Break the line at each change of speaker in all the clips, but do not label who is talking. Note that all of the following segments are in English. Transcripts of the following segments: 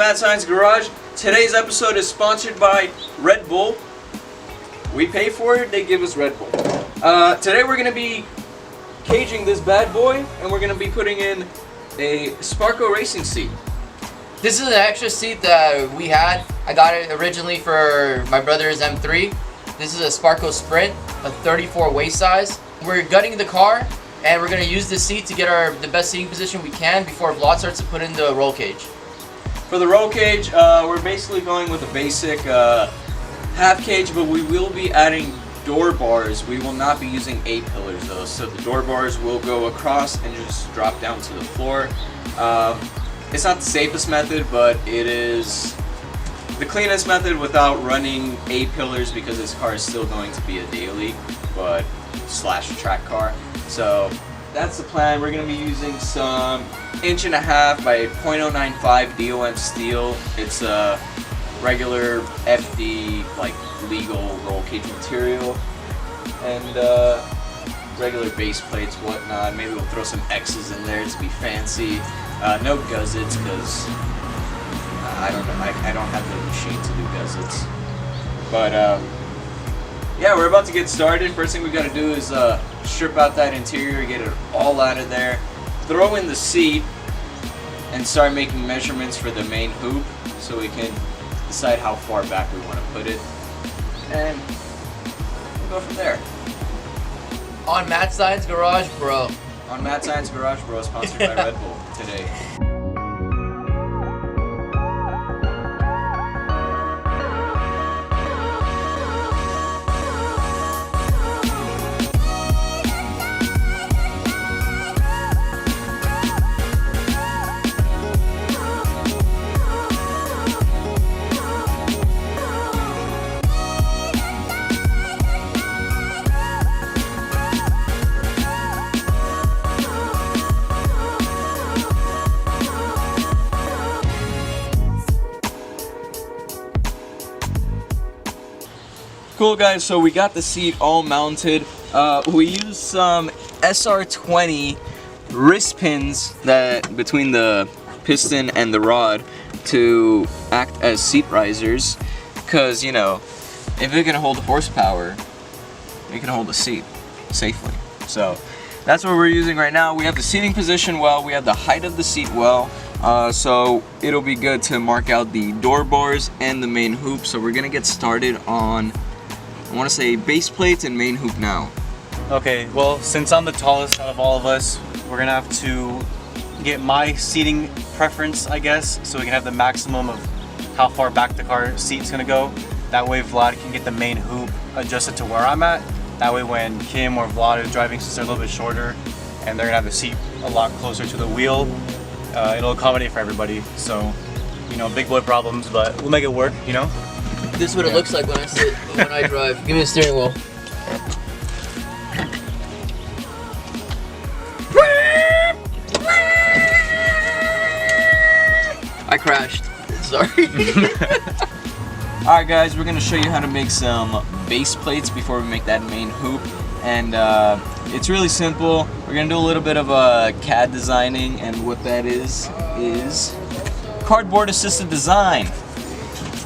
Mad Science Garage. Today's episode is sponsored by Red Bull. We pay for it, they give us Red Bull. Today we're going to be caging this bad boy, and we're going to be putting in a Sparko racing seat.
This is an extra seat that we had. I got it originally for my brother's M3. This is a Sparko Sprint, a 34 waist size. We're gutting the car, and we're going to use this seat to get the best seating position we can before Vlad starts to put in the roll cage.
For the roll cage, we're basically going with a basic half cage, but we will be adding door bars. We will not be using A-pillars though, so the door bars will go across and just drop down to the floor. It's not the safest method, but it is the cleanest method without running A-pillars, because this car is still going to be a daily, but slash track car. So that's the plan. We're going to be using some 1.5" by 0.095 DOM steel. It's a regular FD, like legal roll cage material, and regular base plates, whatnot. Maybe we'll throw some X's in there to be fancy. No guzzets, because I don't know. I don't have the machine to do guzzets. But yeah, we're about to get started. First thing we got to do is strip out that interior, get it all out of there, throw in the seat, and start making measurements for the main hoop so we can decide how far back we want to put it, and we'll go from there.
On Mad Science Garage, bro.
On Mad Science Garage, bro, sponsored by Red Bull today. Cool guys, so we got the seat all mounted. We used some SR20 wrist pins that between the piston and the rod to act as seat risers, because you know, if it can hold horsepower, it can hold a seat safely. So that's what we're using right now. We have the seating position well, we have the height of the seat well, so it'll be good to mark out the door bars and the main hoop. So we're gonna get started on, I want to say, base plates and main hoop now.
Okay, well, since I'm the tallest out of all of us, we're gonna have to get my seating preference, I guess, so we can have the maximum of how far back the car seat's gonna go. That way Vlad can get the main hoop adjusted to where I'm at. That way when Kim or Vlad is driving, since they're a little bit shorter and they're gonna have the seat a lot closer to the wheel, it'll accommodate for everybody. So, you know, big boy problems, but we'll make it work, you know?
This is what it looks like when I sit, when I drive. Give me the steering wheel. I crashed. Sorry.
Alright guys, we're going to show you how to make some base plates before we make that main hoop. And it's really simple. We're going to do a little bit of CAD designing, and what that is cardboard assisted design.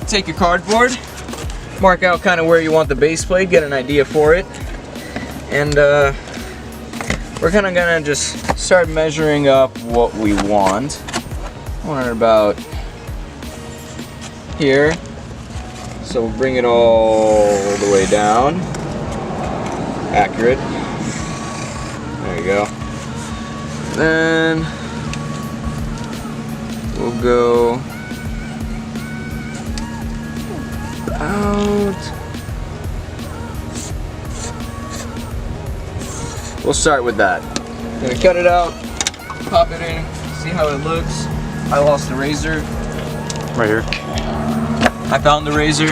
Take your cardboard, mark out kind of where you want the base plate, get an idea for it, and we're kind of gonna just start measuring up what we want. I want it about here, so we'll bring it all the way down. Accurate. There you go. Then we'll go out. We'll start with that. I'm gonna cut it out, pop it in, see how it looks. I lost the razor.
Right here.
I found the razor.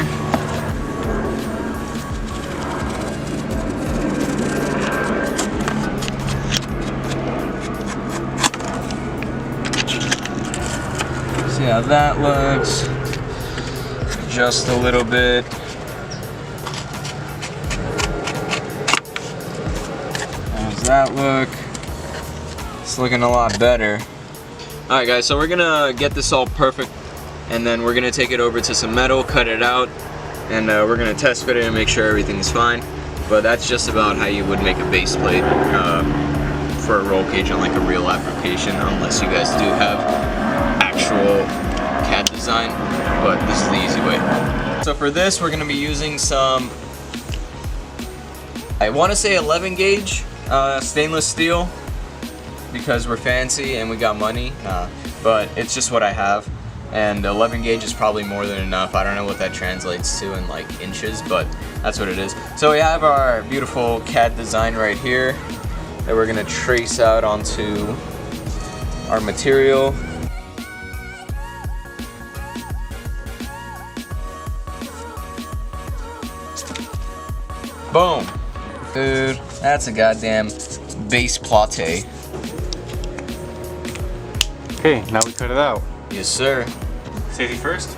See how that looks. Just a little bit. How's that look? It's looking a lot better. Alright guys, so we're gonna get this all perfect and then we're gonna take it over to some metal, cut it out, and we're gonna test fit it and make sure everything's fine. But that's just about how you would make a base plate for a roll cage on like a real application, unless you guys do have actual CAD design, but this is the easy way. So for this, we're gonna be using some, I wanna say 11 gauge stainless steel, because we're fancy and we got money, but it's just what I have. And 11 gauge is probably more than enough. I don't know what that translates to in like inches, but that's what it is. So we have our beautiful CAD design right here that we're gonna trace out onto our material. Boom. Dude, that's a goddamn base plate.
Okay, now we cut it out.
Yes, sir.
Safety first.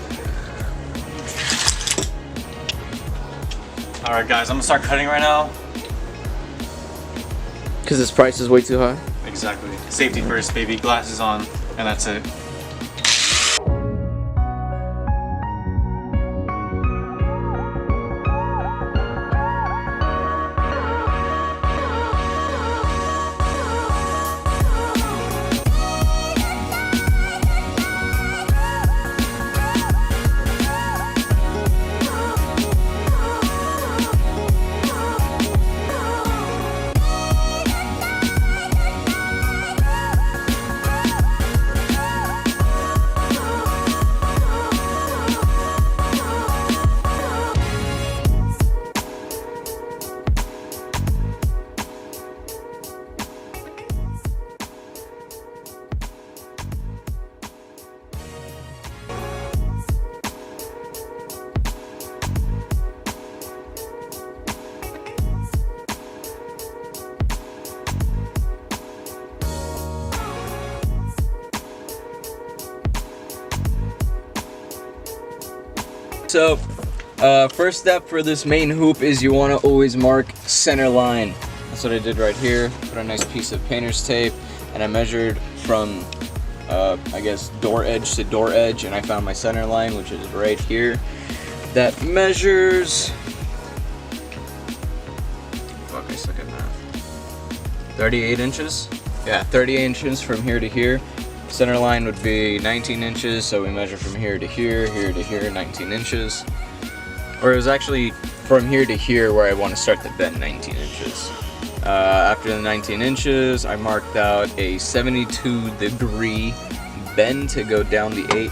Alright guys, I'm gonna start cutting right now.
Because this price is way too high?
Exactly. Safety first, baby. Glasses on, and that's it.
So, first step for this main hoop is you want to always mark center line. That's what I did right here. Put a nice piece of painter's tape, and I measured from, I guess, door edge to door edge, and I found my center line, which is right here. That measures, fuck, I suck at math. 38 inches? Yeah, 38 inches from here to here. Center line would be 19 inches, so we measure from here to here, here to here, 19 inches. Or it was actually from here to here where I want to start the bend, 19 inches. After the 19 inches, I marked out a 72-degree bend to go down the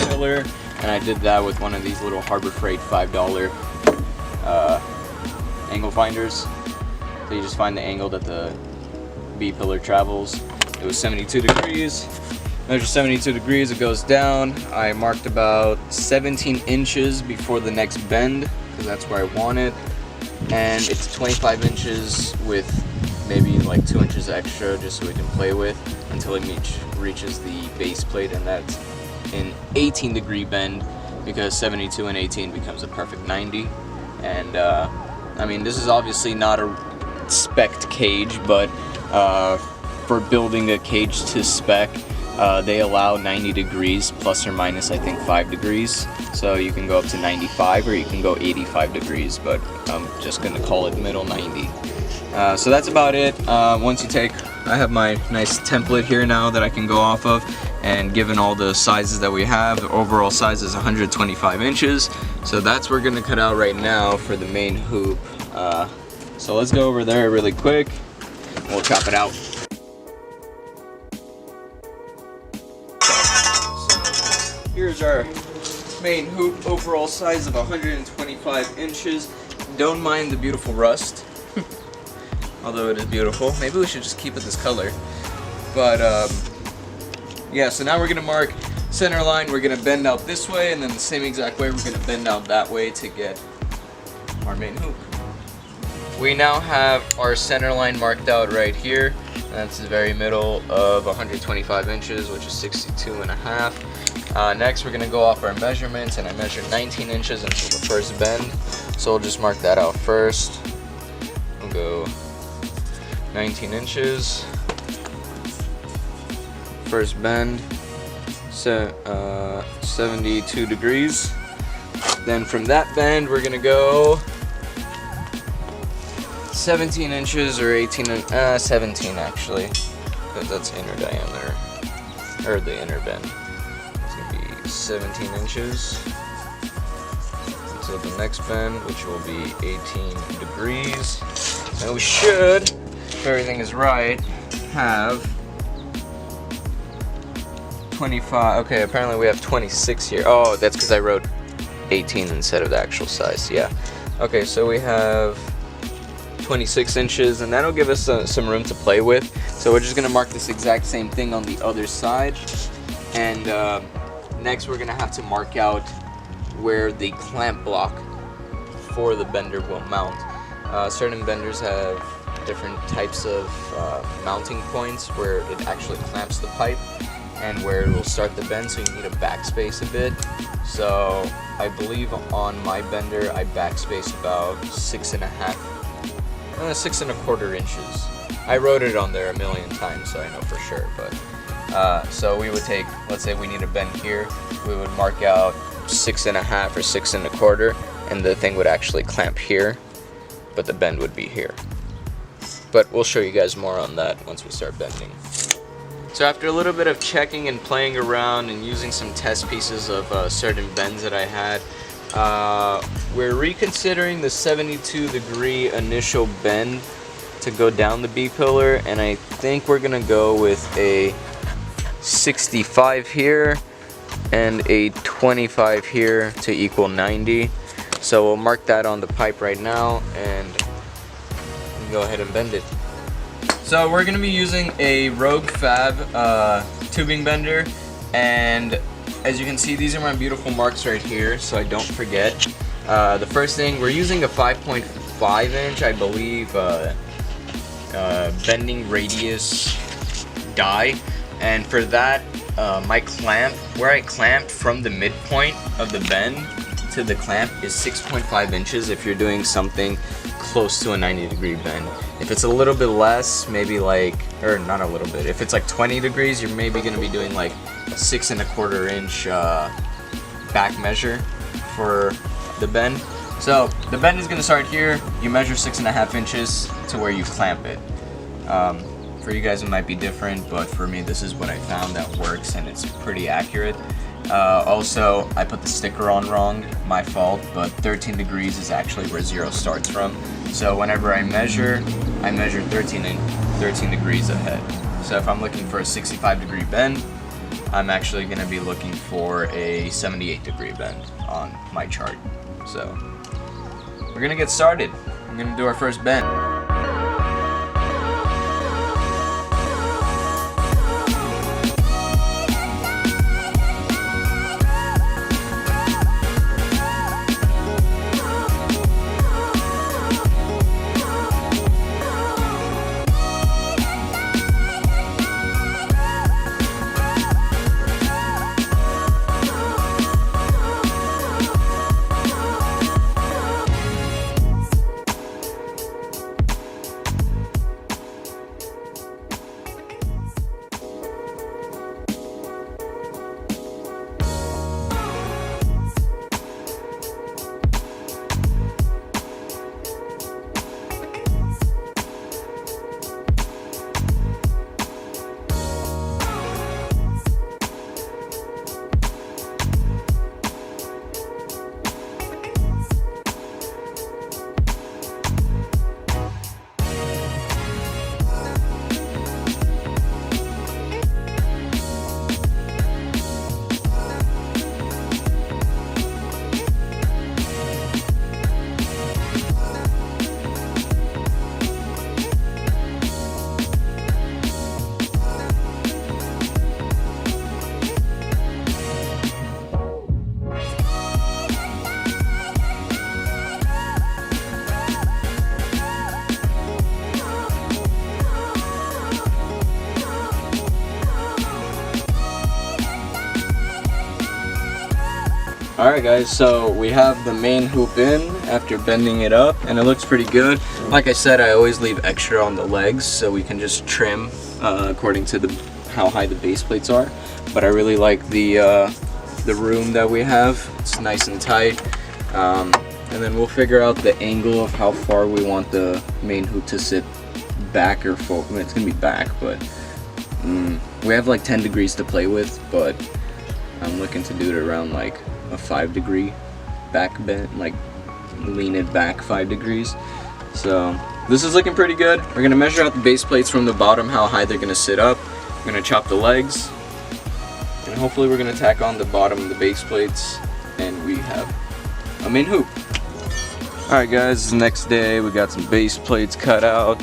pillar, and I did that with one of these little Harbor Freight $5 angle finders. So you just find the angle that the B pillar travels. It was 72 degrees. Measure 72 degrees, it goes down. I marked about 17 inches before the next bend, because that's where I want it. And it's 25 inches with maybe like 2 inches extra, just so we can play with until it reaches the base plate, and that's an 18-degree bend, because 72 and 18 becomes a perfect 90. And I mean, this is obviously not a spec'd cage, but for building a cage to spec, they allow 90 degrees plus or minus, I think, 5 degrees. So you can go up to 95 or you can go 85 degrees, but I'm just gonna call it middle 90. So that's about it. Once you take, I have my nice template here now that I can go off of, and given all the sizes that we have, the overall size is 125 inches. So that's what we're gonna cut out right now for the main hoop. So let's go over there really quick. We'll chop it out. Here's our main hoop, overall size of 125 inches. Don't mind the beautiful rust, although it is beautiful. Maybe we should just keep it this color. But yeah, so now we're gonna mark center line. We're gonna bend out this way, and then the same exact way we're gonna bend out that way to get our main hoop. We now have our center line marked out right here. That's the very middle of 125 inches, which is 62 and a half. Next, we're gonna go off our measurements, and I measured 19 inches until the first bend. So we'll just mark that out first. We'll go 19 inches. First bend. 72 degrees. Then from that bend, we're gonna go 17 inches or 17 actually, because that's inner diameter, or the inner bend. It's gonna be 17 inches until the next bend, which will be 18 degrees. And we should, if everything is right, have 25. Okay, apparently we have 26 here. Oh, that's because I wrote 18 instead of the actual size. Yeah. Okay, so we have 26 inches, and that'll give us some room to play with. So we're just gonna mark this exact same thing on the other side, and next we're gonna have to mark out where the clamp block for the bender will mount. Certain benders have different types of mounting points where it actually clamps the pipe and where it will start the bend, so you need to backspace a bit. So I believe on my bender I backspace about 6 1/4 inches. I wrote it on there a million times, so I know for sure. But so we would take, let's say we need a bend here, we would mark out 6 1/2 or 6 1/4, and the thing would actually clamp here, but the bend would be here. But we'll show you guys more on that once we start bending. So after a little bit of checking and playing around and using some test pieces of certain bends that I had, we're reconsidering the 72-degree initial bend to go down the B-pillar, and I think we're gonna go with a 65 here and a 25 here to equal 90. So we'll mark that on the pipe right now and go ahead and bend it. So we're gonna be using a Rogue Fab tubing bender, and as you can see, these are my beautiful marks right here, so I don't forget. The first thing, we're using a 5.5 inch, I believe, bending radius die, and for that, my clamp, where I clamped from the midpoint of the bend to the clamp is 6.5 inches if you're doing something close to a 90-degree bend. If it's a little bit less, maybe like, or not a little bit, if it's like 20 degrees, you're maybe gonna be doing like a 6 1/4 inch back measure for the bend. So the bend is gonna start here. You measure 6 1/2 inches to where you clamp it. For you guys it might be different, but for me this is what I found that works, and it's pretty accurate. Also, I put the sticker on wrong, my fault, but 13 degrees is actually where 0 starts from. So whenever I measure 13 degrees ahead. So if I'm looking for a 65-degree bend, I'm actually going to be looking for a 78-degree bend on my chart. So we're going to get started. I'm going to do our first bend. Alright guys, so we have the main hoop in after bending it up, and it looks pretty good. Like I said, I always leave extra on the legs so we can just trim according to the how high the base plates are, but I really like the room that we have. It's nice and tight. And then we'll figure out the angle of how far we want the main hoop to sit back or forward. I mean, it's gonna be back, but we have like 10 degrees to play with, but I'm looking to do it around like a 5-degree back bend, like lean it back 5 degrees. So this is looking pretty good. We're gonna measure out the base plates from the bottom, how high they're gonna sit up. We're gonna chop the legs, and hopefully we're gonna tack on the bottom of the base plates, and we have a main hoop. Alright guys, the next day we got some base plates cut out.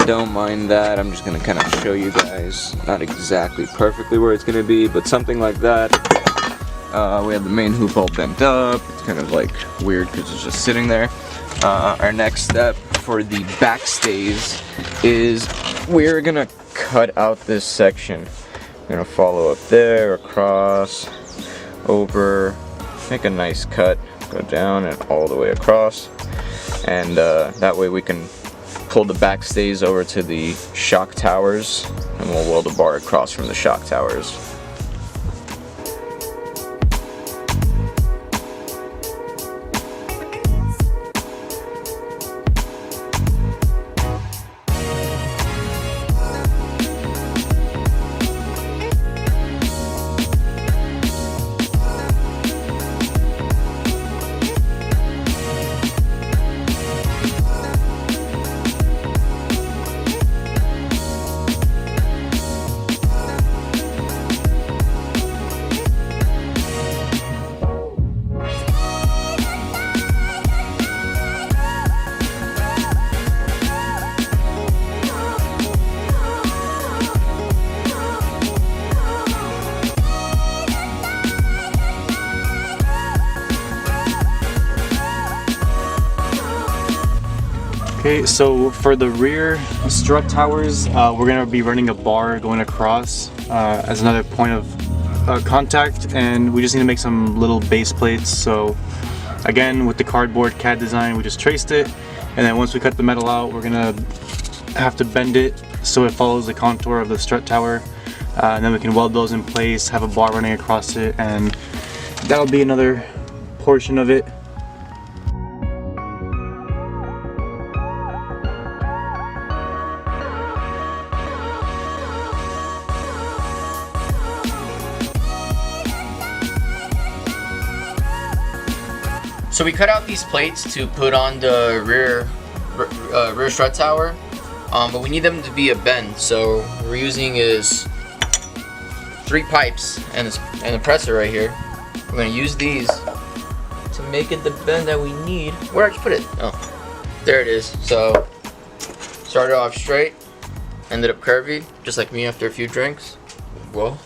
Don't mind that, I'm just gonna kind of show you guys, not exactly perfectly where it's gonna be, but something like that. We have the main hoop all bent up. It's kind of like weird because it's just sitting there. Our next step for the back stays is we're gonna cut out this section. We're gonna follow up there, across, over, make a nice cut, go down and all the way across, and that way we can pull the back stays over to the shock towers, and we'll weld a bar across from the shock towers.
Okay, so for the rear strut towers, we're going to be running a bar going across as another point of contact, and we just need to make some little base plates. So again, with the cardboard CAD design, we just traced it, and then once we cut the metal out, we're going to have to bend it so it follows the contour of the strut tower, and then we can weld those in place, have a bar running across it, and that'll be another portion of it.
So we cut out these plates to put on the rear strut tower, but we need them to be a bend. So what we're using is 3 pipes and a presser right here. We're gonna use these to make it the bend that we need. Where'd I put it? Oh, there it is. So started off straight, ended up curvy, just like me after a few drinks. Whoa. All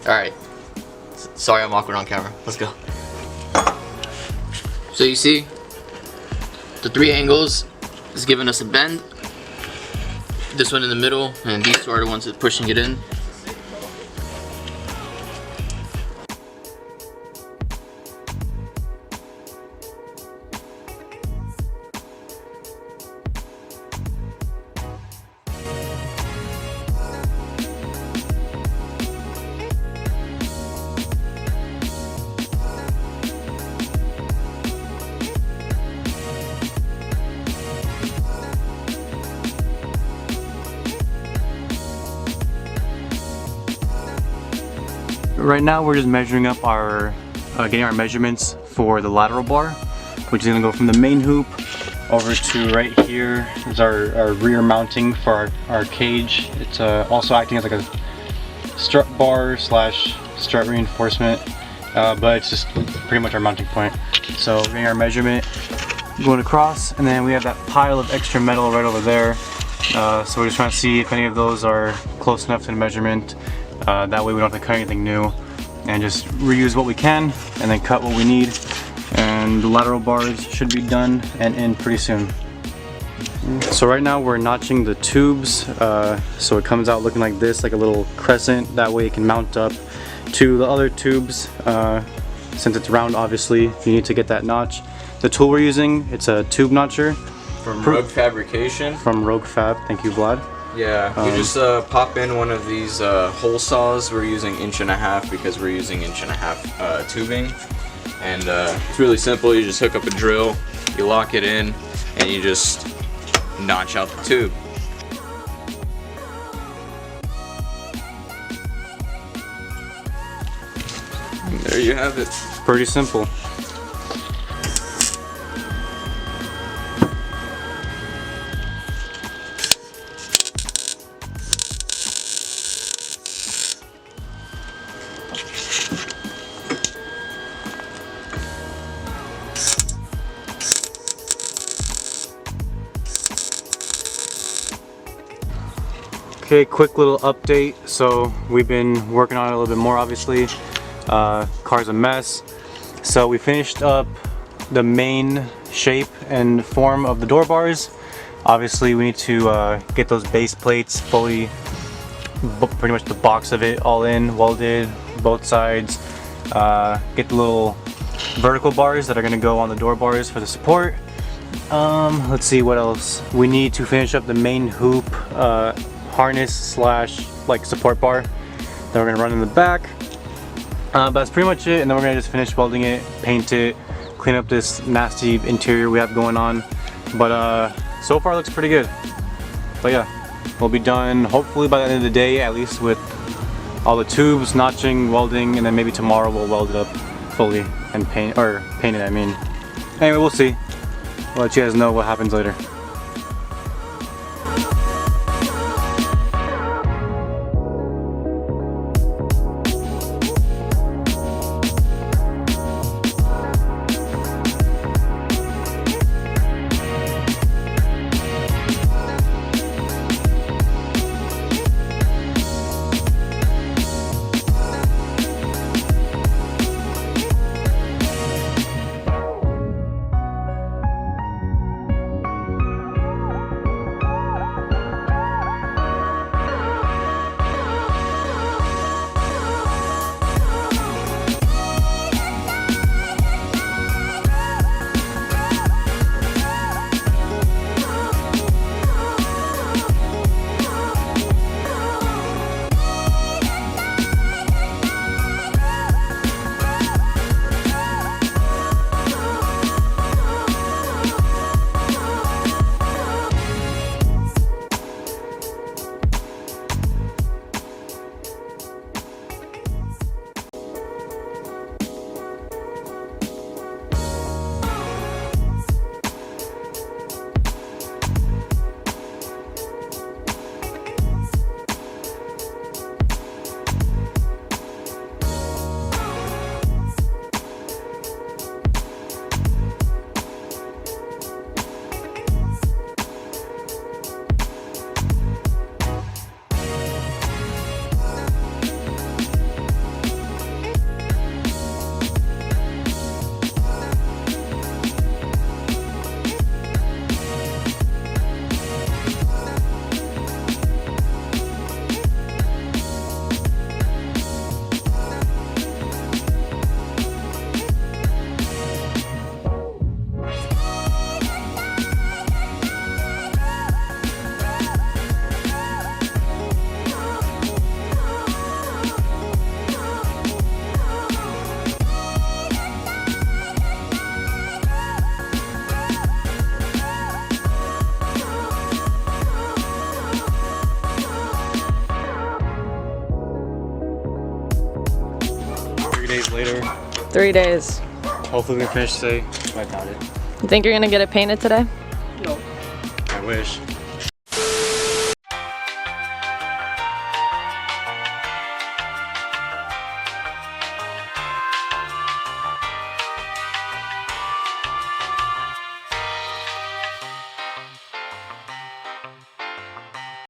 right. Sorry, I'm awkward on camera. Let's go. So you see, the 3 angles is giving us a bend. This one in the middle, and these 2 are the ones that are pushing it in.
Right now we're just measuring up our, getting our measurements for the lateral bar, which is going to go from the main hoop over to right here is our rear mounting for our cage. It's also acting as like a strut bar slash strut reinforcement, but it's just pretty much our mounting point. So getting our measurement, going across, and then we have that pile of extra metal right over there. So we're just trying to see if any of those are close enough to the measurement. That way we don't have to cut anything new, and just reuse what we can and then cut what we need, and the lateral bars should be done and in pretty soon. So right now we're notching the tubes, so it comes out looking like this, like a little crescent. That way it can mount up to the other tubes. Since it's round, obviously you need to get that notch. The tool we're using, it's a tube notcher
from Rogue Fabrication.
From Rogue Fab, thank you Vlad.
Yeah, you just pop in one of these hole saws. We're using 1.5 inch because we're using 1.5 inch tubing. And it's really simple. You just hook up a drill, you lock it in, and you just notch out the tube. And there you have it.
Pretty simple. Okay, quick little update. So we've been working on it a little bit more, obviously. Car's a mess. So we finished up the main shape and form of the door bars. Obviously we need to get those base plates fully, pretty much the box of it all in, welded, both sides. Get the little vertical bars that are gonna go on the door bars for the support. Let's see what else. We need to finish up the main hoop harness slash like support bar that we're gonna run in the back. But that's pretty much it, and then we're gonna just finish welding it, paint it, clean up this nasty interior we have going on. But so far it looks pretty good. But yeah, we'll be done hopefully by the end of the day, at least with all the tubes, notching, welding, and then maybe tomorrow we'll weld it up fully and paint it, I mean. Anyway, we'll see. I'll let you guys know what happens later. Days later.
3 days.
Hopefully we can finish today. I doubt it.
You think you're gonna get it painted today?
No. I wish.